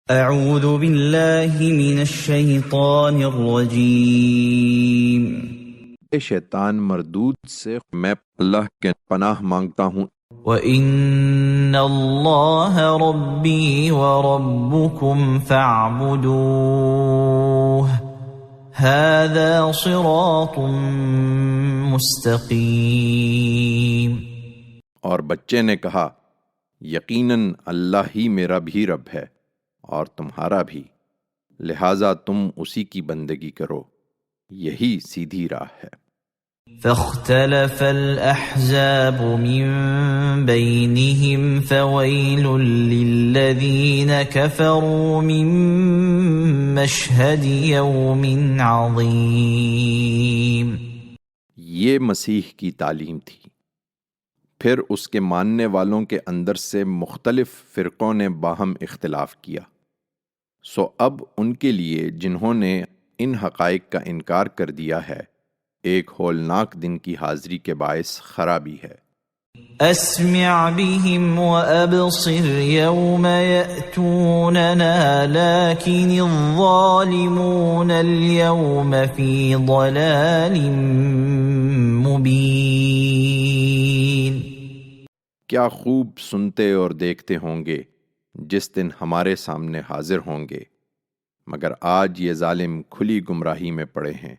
اعوذ باللہ من الشیطان الرجیم۔ شیطان مردود سے میں اللہ کے پناہ مانگتا ہوں۔ وَإِنَّ اللَّهَ رَبِّي وَرَبُّكُمْ فَاعْبُدُوهُ هَذَا صِرَاطٌ مُسْتَقِيمٌ۔ اور بچے نے کہا، یقیناً اللہ ہی میرا بھی رب ہے اور تمہارا بھی، لہٰذا تم اسی کی بندگی کرو، یہی سیدھی راہ ہے۔ فاختلف الأحزاب من بينهم فويل للذين كفروا من مشهد يوم عظيم۔ یہ مسیح کی تعلیم تھی۔ پھر اس کے ماننے والوں کے اندر سے مختلف فرقوں نے باہم اختلاف کیا، سو اب ان کے لیے جنہوں نے ان حقائق کا انکار کر دیا ہے ایک ہولناک دن کی حاضری کے باعث خرابی ہے۔ اسمع بهم وابصر يوم يأتوننا لكن الظالمون اليوم في ضلال مبين۔ کیا خوب سنتے اور دیکھتے ہوں گے جس دن ہمارے سامنے حاضر ہوں گے، مگر آج یہ ظالم کھلی گمراہی میں پڑے ہیں۔